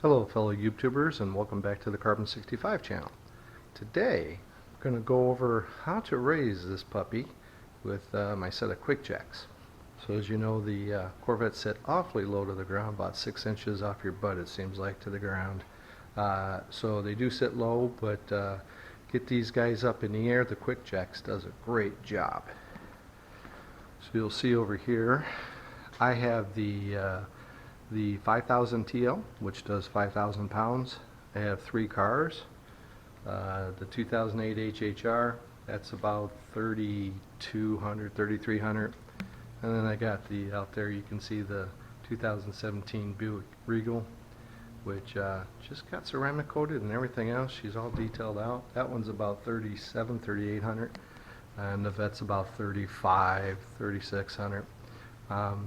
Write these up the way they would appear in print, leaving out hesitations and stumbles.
Hello fellow YouTubers, and welcome back to the Carbon 65 channel. Today I'm going to go over how to raise this puppy with my set of quick jacks. So as you know, the Corvettes sit awfully low to the ground, about 6 inches off your butt it seems like to the ground. So they do sit low, but get these guys up in the air, the quick jacks does a great job. So you'll see over here I have the 5000 TL, which does 5,000 pounds. I have 3 cars. The 2008 HHR, that's about 3,200, 3,300. And then I got out there you can see the 2017 Buick Regal, which just got ceramic coated and everything else. She's all detailed out. That one's about 37, 3,800. And the vet's about 35, 3,600.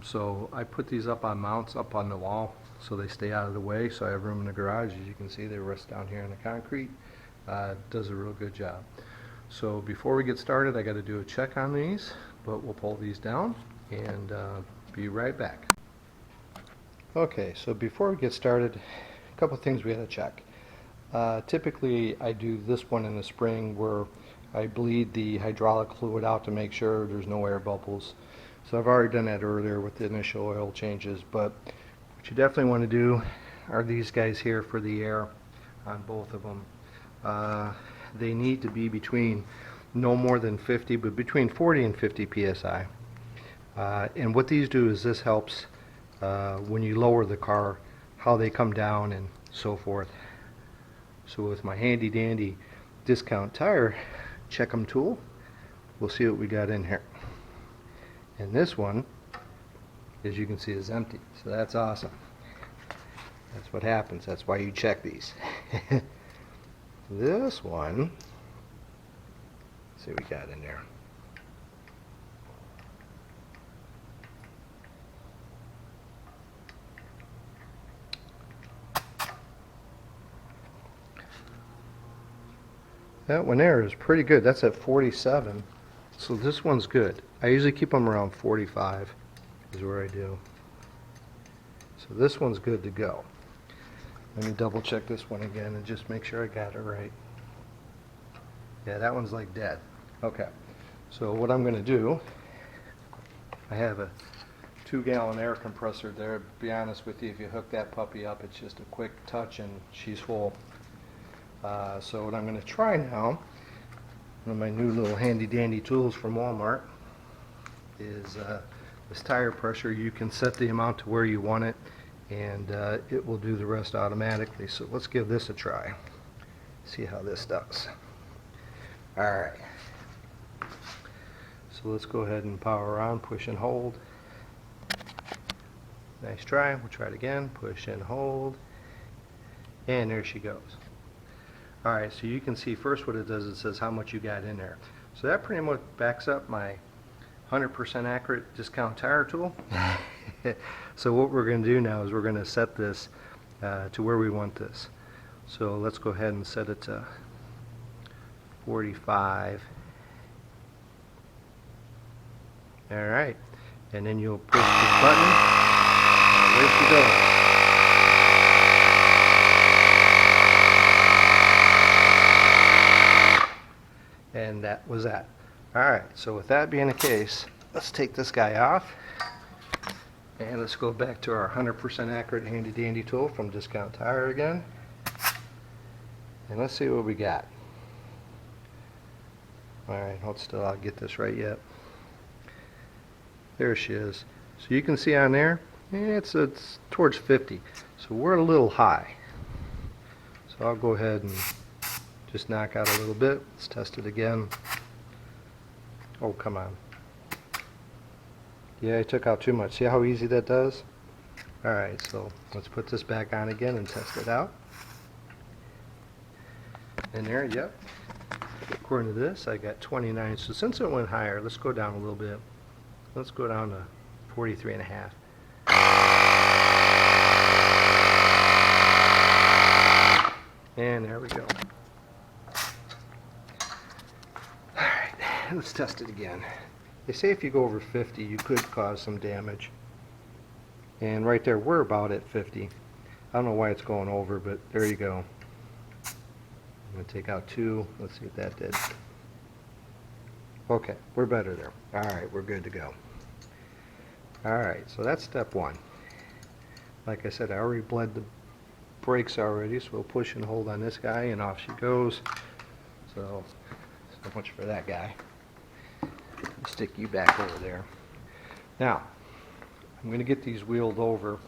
So I put these up on mounts up on the wall so they stay out of the way, so I have room in the garage. As you can see, they rest down here in the concrete. Does a real good job. So before we get started, I got to do a check on these, but we'll pull these down and be right back. Okay, so before we get started, a couple things we got to check. Typically I do this one in the spring where I bleed the hydraulic fluid out to make sure there's no air bubbles. So I've already done that earlier with the initial oil changes, but what you definitely want to do are these guys here for the air on both of them. They need to be between no more than 50, but between 40 and 50 psi. And what these do is this helps when you lower the car, how they come down and so forth. So with my handy dandy discount tire check-em tool, we'll see what we got in here. And this one, as you can see, is empty. So that's awesome. That's what happens. That's why you check these. This one, let's see what we got in there. That one there is pretty good. That's at 47. So this one's good. I usually keep them around 45 is where I do. So this one's good to go. Let me double check this one again and just make sure I got it right. Yeah, that one's like dead. Okay, so what I'm going to do, I have a 2-gallon air compressor there. To be honest with you, if you hook that puppy up, it's just a quick touch and she's full. So what I'm going to try now, one of my new little handy dandy tools from Walmart, is this tire pressure. You can set the amount to where you want it, and it will do the rest automatically. So let's give this a try, see how this does. Alright, so let's go ahead and power on, push and hold. Nice try. We'll try it again, push and hold, and there she goes. Alright, so you can see first what it does, it says how much you got in there. So that pretty much backs up my 100% accurate discount tire tool. So what we're going to do now is we're going to set this to where we want this. So let's go ahead and set it to 45. Alright, and then you'll push this button, and away she goes. And that was that. Alright, so with that being the case, let's take this guy off and let's go back to our 100% accurate handy dandy tool from Discount Tire again, and let's see what we got. Alright, hold still, I'll get this right yet. There she is. So you can see on there, it's towards 50, so we're a little high. So I'll go ahead and just knock out a little bit. Let's test it again. Oh, come on. Yeah, I took out too much. See how easy that does? Alright, so let's put this back on again and test it out. And there, yep. According to this, I got 29. So since it went higher, let's go down a little bit. Let's go down to 43 and a half. And there we go. Let's test it again. They say if you go over 50 you could cause some damage, and right there we're about at 50. I don't know why it's going over, but there you go. I'm going to take out 2. Let's see what that did. Okay, we're better there. Alright, we're good to go. Alright, so that's step 1. Like I said, I already bled the brakes already, so we'll push and hold on this guy, and off she goes. So much for that guy. Stick you back over there. Now, I'm going to get these wheeled over,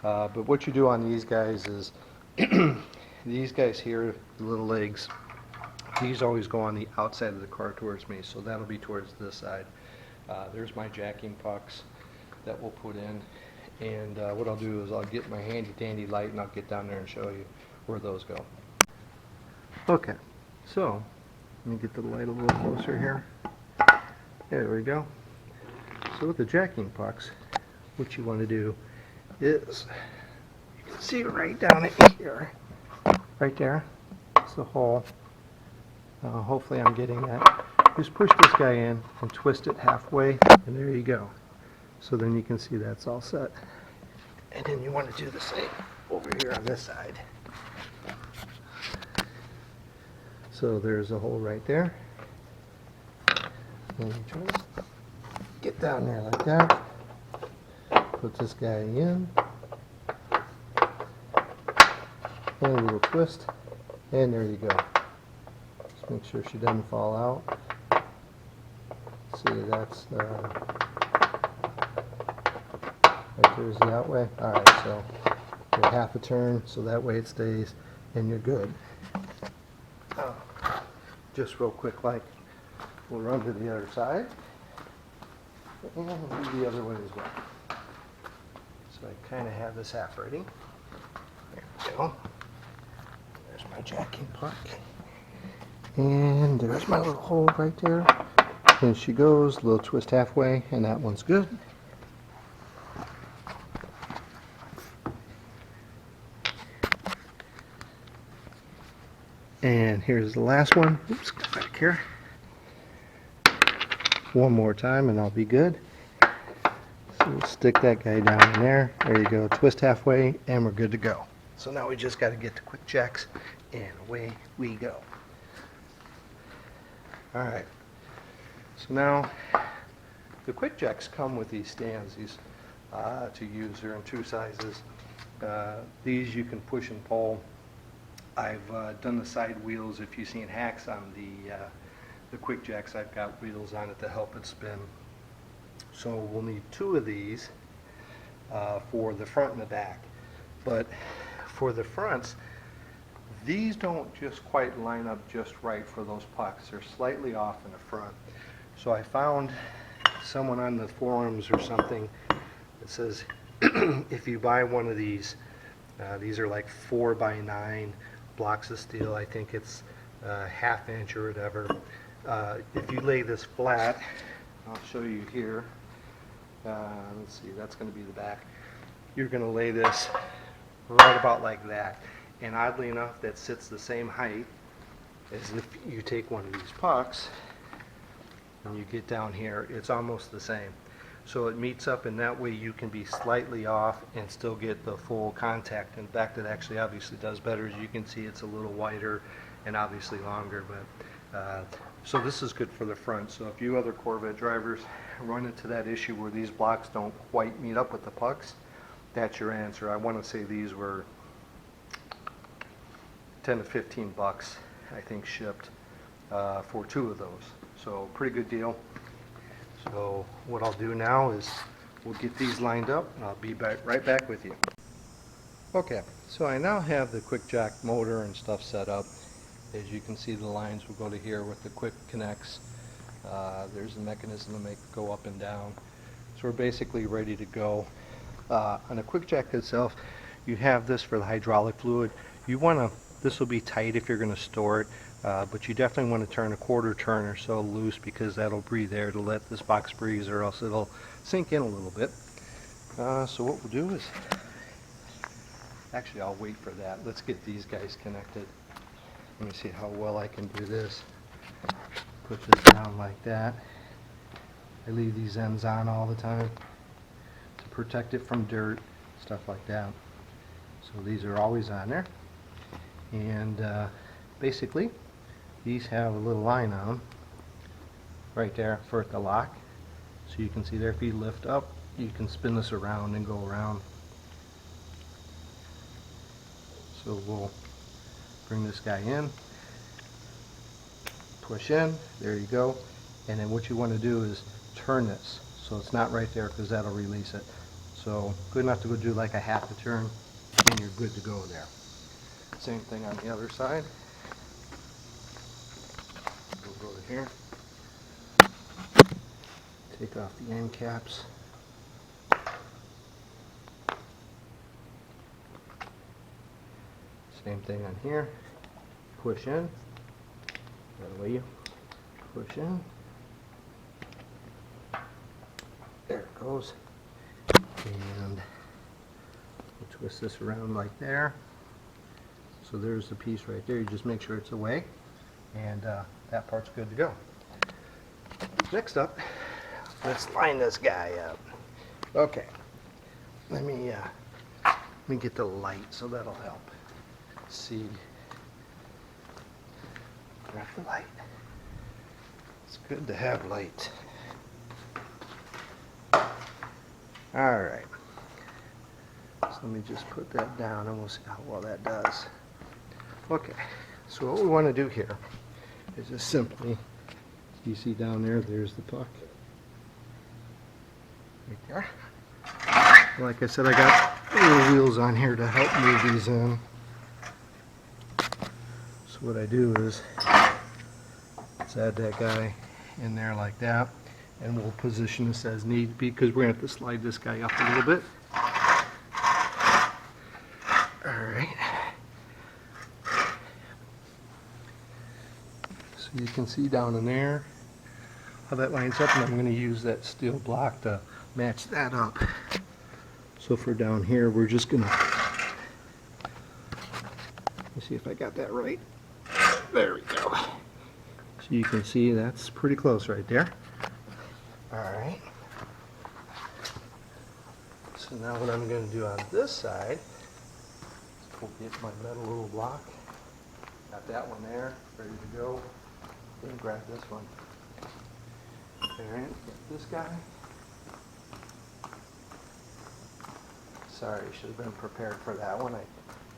but what you do on these guys is, these guys here, the little legs, these always go on the outside of the car towards me, so that'll be towards this side. There's my jacking pucks that we'll put in, and what I'll do is I'll get my handy dandy light and I'll get down there and show you where those go. Okay, so let me get the light a little closer here. There we go. So with the jacking pucks, what you want to do is, you can see it right down in here, right there. It's the hole. Hopefully I'm getting that. Just push this guy in and twist it halfway, and there you go. So then you can see that's all set. And then you want to do the same over here on this side. So there's a hole right there. And you try to get down there like that. Put this guy in. And a little twist. And there you go. Just make sure she doesn't fall out. See, that's right there's the out way. Alright, so you're half a turn, so that way it stays, and you're good. Just real quick, like, we'll run to the other side, and we'll do the other way as well. So I kind of have this half ready. There we go. There's my jacking puck. And there's my little hole right there. And she goes, a little twist halfway, and that one's good. And here's the last one. Oops, go back here. One more time and I'll be good. So we'll stick that guy down in there. There you go. Twist halfway and we're good to go. So now we just got to get the quick jacks and away we go. Alright. So now the quick jacks come with these stands to use. They're in 2 sizes. These you can push and pull. I've done the side wheels. If you've seen hacks on the quick jacks, I've got wheels on it to help it spin. So we'll need 2 of these for the front and the back. But for the fronts, these don't just quite line up just right for those pucks. They're slightly off in the front. So I found someone on the forums or something that says if you buy one of these are like 4x9 blocks of steel. I think it's ½ inch or whatever. If you lay this flat, I'll show you here. Let's see, that's going to be the back. You're going to lay this right about like that. And oddly enough, that sits the same height as if you take one of these pucks and you get down here. It's almost the same. So it meets up, and that way you can be slightly off and still get the full contact. In fact, it actually obviously does better. As you can see, it's a little wider and obviously longer. But so this is good for the front. So if you other Corvette drivers run into that issue where these blocks don't quite meet up with the pucks, that's your answer. I want to say these were 10 to 15 bucks, I think, shipped for 2 of those. So pretty good deal. So what I'll do now is we'll get these lined up and I'll be right back with you. Okay, so I now have the quick jack motor and stuff set up. As you can see, the lines will go to here with the quick connects. There's a mechanism to make it go up and down. So we're basically ready to go. On a quick jack itself, you have this for the hydraulic fluid. This will be tight if you're going to store it. But you definitely want to turn a 1/4 turn or so loose, because that'll breathe air to let this box breathe, or else it'll sink in a little bit. So what we'll do is, actually I'll wait for that. Let's get these guys connected. Let me see how well I can do this. Put this down like that. I leave these ends on all the time to protect it from dirt, stuff like that. So these are always on there. And basically, these have a little line on them right there for it to lock. So you can see there, if you lift up, you can spin this around and go around. So we'll bring this guy in, push in, there you go. And then what you want to do is turn this so it's not right there, because that'll release it. So good enough to go do like a half a turn and you're good to go there. Same thing on the other side. We'll go to here, take off the end caps. Same thing on here, push in, that way you push in, there it goes, and we'll twist this around like there. So there's the piece right there. You just make sure it's away, and that part's good to go. Next up, let's line this guy up. Okay, let me get the light, so that'll help. See, grab the light. It's good to have light. All right. So let me just put that down, and we'll see how well that does. Okay. So what we want to do here is just simply, you see down there, there's the puck. Right there. Like I said, I got little wheels on here to help move these in. So what I do is let's add that guy in there like that, and we'll position this as need be, because we're going to have to slide this guy up a little bit. Alright. So you can see down in there how that lines up, and I'm going to use that steel block to match that up. So for down here, we're just going to, let's see if I got that right. There we go. So you can see that's pretty close right there. Alright. So now what I'm going to do on this side is go get my metal little block. Got that one there, ready to go. Then grab this one. Alright, get this guy. Sorry, should have been prepared for that one. I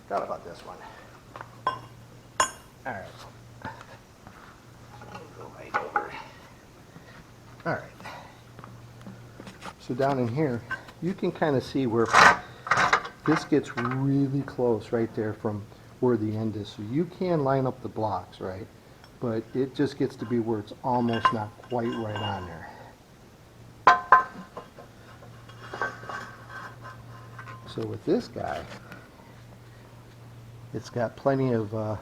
forgot about this one. Alright. Go right over. Alright. So down in here, you can kind of see where this gets really close right there from where the end is. So you can line up the blocks, right? But it just gets to be where it's almost not quite right on there. So with this guy, it's got plenty of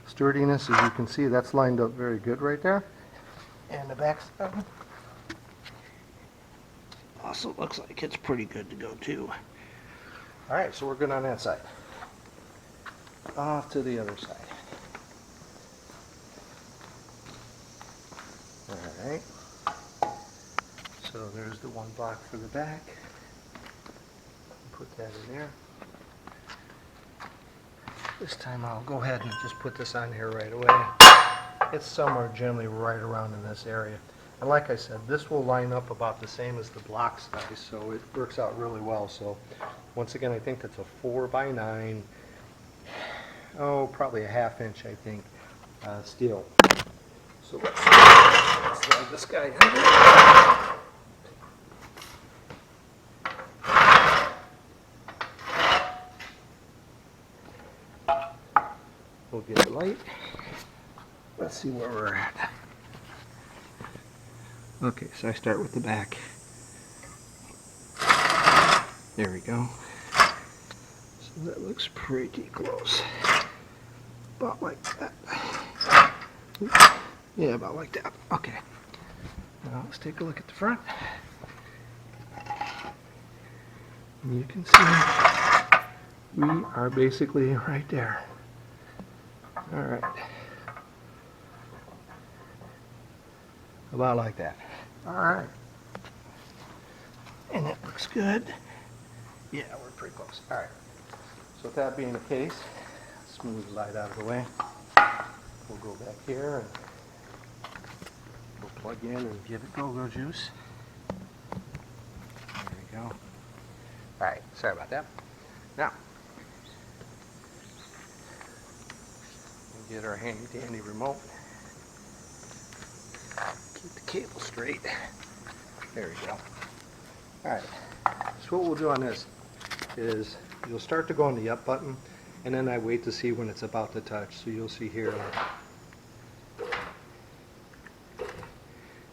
sturdiness. As you can see, that's lined up very good right there. And the back side also looks like it's pretty good to go too. Alright, so we're good on that side. Off to the other side. Alright. So there's the one block for the back. Put that in there. This time I'll go ahead and just put this on here right away. It's somewhere generally right around in this area. And like I said, this will line up about the same as the block size, so it works out really well. So once again, I think that's a 4x9, oh, probably a 1/2 inch, I think, steel. So let's slide this guy in there. We'll get the light. Let's see where we're at. Okay, so I start with the back. There we go. So that looks pretty close. About like that. Yeah, about like that. Okay. Now let's take a look at the front. And you can see we are basically right there. Alright. About like that. Alright. And it looks good. Yeah, we're pretty close. All right. So with that being the case, smooth the light out of the way. We'll go back here and we'll plug in and give it go-go juice. There we go. All right, sorry about that. Now, we'll get our handy-dandy remote. Keep the cable straight. There we go. All right, so what we'll do on this is you'll start to go on the up button, and then I wait to see when it's about to touch. So you'll see here,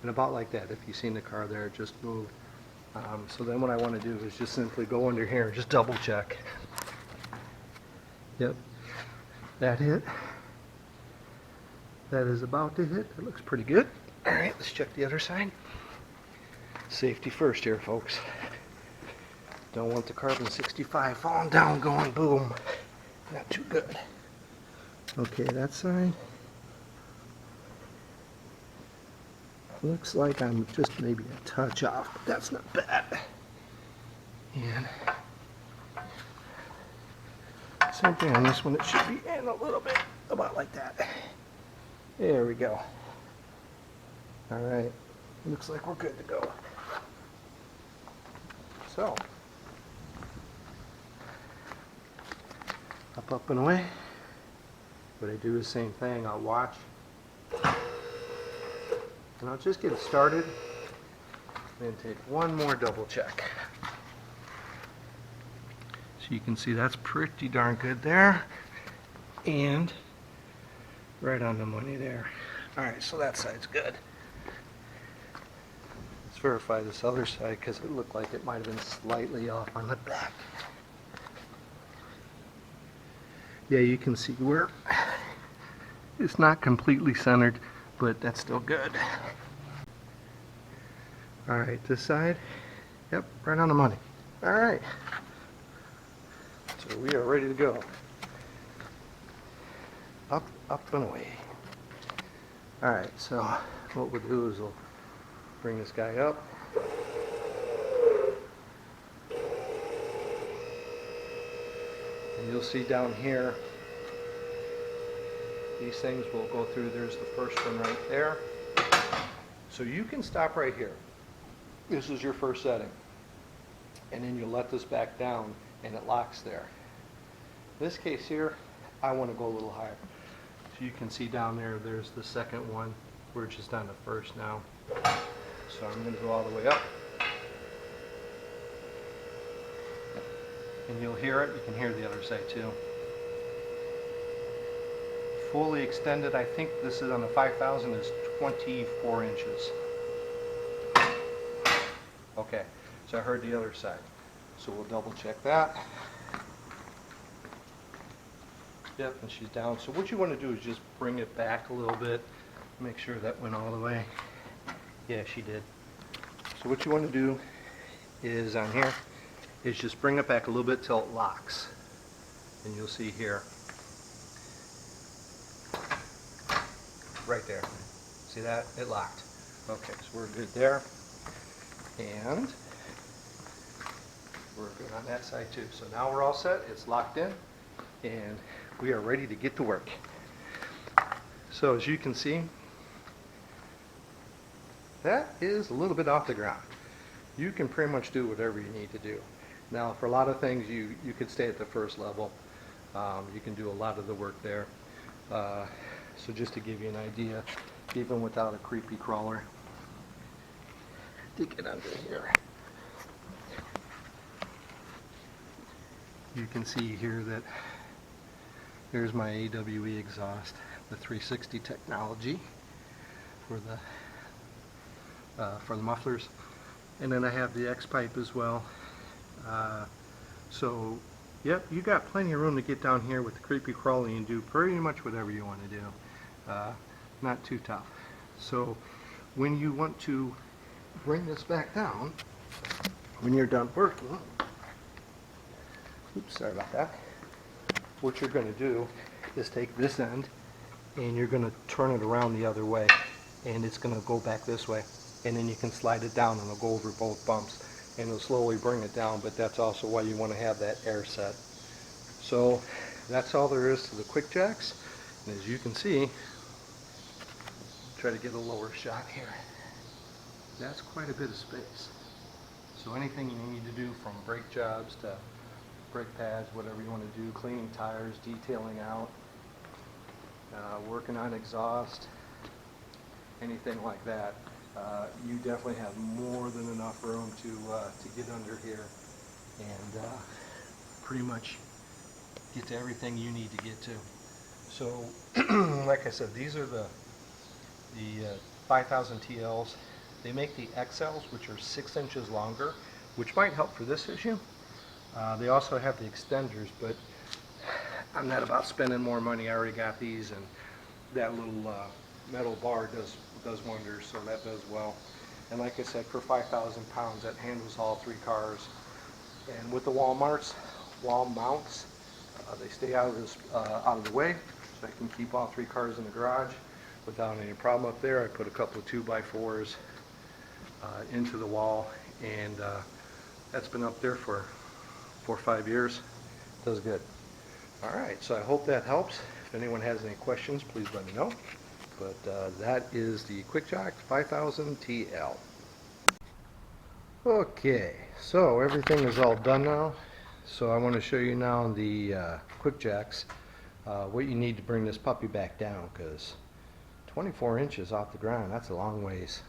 and about like that. If you've seen the car there, it just moved. So then what I want to do is just simply go under here and just double check. Yep, that hit. That is about to hit. It looks pretty good. All right, let's check the other side. Safety first here, folks. Don't want the carbon 65 falling down, going boom. Not too good. Okay, that side. Looks like I'm just maybe a touch off, but that's not bad. And same thing on this one, it should be in a little bit, about like that. There we go. All right, looks like we're good to go. So, up and away. What I do is the same thing, I'll watch. And I'll just get started, then take one more double check. So you can see that's pretty darn good there, and right on the money there. All right, so that side's good. Let's verify this other side because it looked like it might have been slightly off on the back. Yeah, you can see where it's not completely centered, but that's still good. All right, this side, yep, right on the money. All right, so we are ready to go. Up and away. All right, so what we'll do is we'll bring this guy up. And you'll see down here, these things will go through. There's the first one right there. So you can stop right here. This is your first setting. And then you let this back down and it locks there. In this case here, I want to go a little higher. So you can see down there, there's the second one. We're just on the first now. So I'm going to go all the way up. And you'll hear it. You can hear the other side too. Fully extended, I think this is on the 5000 is 24 inches. Okay, so I heard the other side. So we'll double check that. Yep, and she's down. So what you want to do is just bring it back a little bit. Make sure that went all the way. Yeah, she did. So what you want to do is on here is just bring it back a little bit till it locks. And you'll see here. Right there. See that? It locked. Okay, so we're good there. And we're good on that side too. So now we're all set. It's locked in. And we are ready to get to work. So as you can see, that is a little bit off the ground. You can pretty much do whatever you need to do. Now for a lot of things you could stay at the first level. You can do a lot of the work there. So just to give you an idea, even without a creepy crawler, to get under here. You can see here that there's my AWE exhaust, the 360 technology for the mufflers, and then I have the X pipe as well. So yep, you got plenty of room to get down here with the creepy crawling and do pretty much whatever you want to do. Not too tough. So when you want to bring this back down, when you're done working, oops, sorry about that. What you're going to do is take this end and you're going to turn it around the other way, and it's going to go back this way, and then you can slide it down and it'll go over both bumps. and it'll slowly bring it down, but that's also why you want to have that air set. So that's all there is to the quick jacks, and as you can see, try to get a lower shot here. That's quite a bit of space. So anything you need to do, from brake jobs to brake pads, whatever you want to do, cleaning tires, detailing out, working on exhaust, anything like that, you definitely have more than enough room to get under here and pretty much get to everything you need to get to. So like I said, these are the 5000 TLs. They make the XLs, which are 6 inches longer, which might help for this issue. They also have the extenders, but I'm not about spending more money. I already got these, and that little metal bar does wonders, so that does well. And like I said, for 5,000 pounds, that handles all 3 cars. And with the wall mounts, they stay out of the way, so I can keep all 3 cars in the garage without any problem up there. I put a couple of 2x4s into the wall, and that's been up there for 4 or 5 years. Does good. Alright, so I hope that helps. If anyone has any questions, please let me know. But that is the QuickJack 5000 TL. Okay, so everything is all done now. So I want to show you now the QuickJacks, what you need to bring this puppy back down, because 24 inches off the ground, that's a long ways.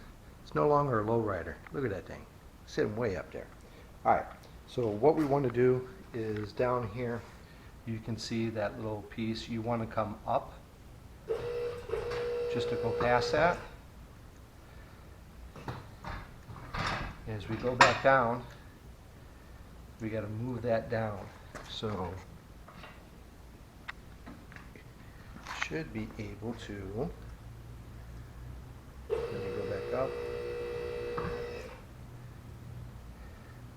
It's no longer a lowrider. Look at that thing, sitting way up there. Alright, so what we want to do is down here, you can see that little piece. You want to come up just to go past that. As we go back down, we got to move that down. So should be able to. Let me go back up.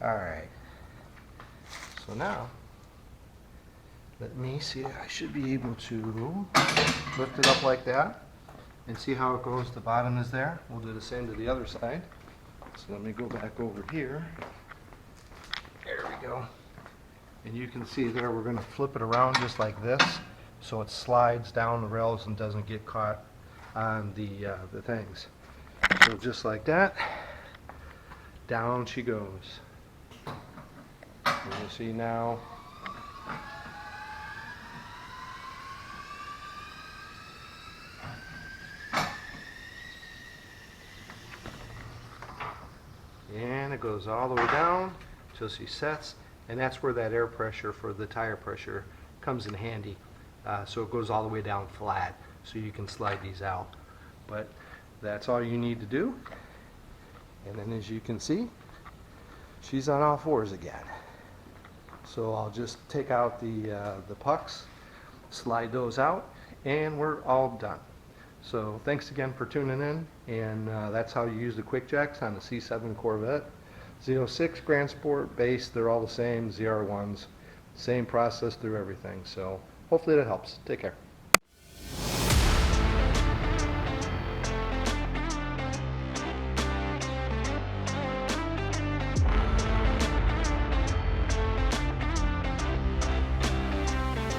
Alright, so now let me see. I should be able to lift it up like that and see how it goes. The bottom is there. We'll do the same to the other side. So let me go back over here. There we go. And you can see there, we're going to flip it around just like this, so it slides down the rails and doesn't get caught on the things. So just like that, down she goes. And you see now, and it goes all the way down until she sets, and that's where that air pressure for the tire pressure comes in handy. So it goes all the way down flat, so you can slide these out. But that's all you need to do. And then as you can see, she's on all fours again. So I'll just take out the pucks, slide those out, and we're all done. So thanks again for tuning in, and that's how you use the QuickJacks on the C7 Corvette. Z06, Grand Sport, Base, they're all the same. ZR1s, same process through everything. So hopefully that helps. Take care.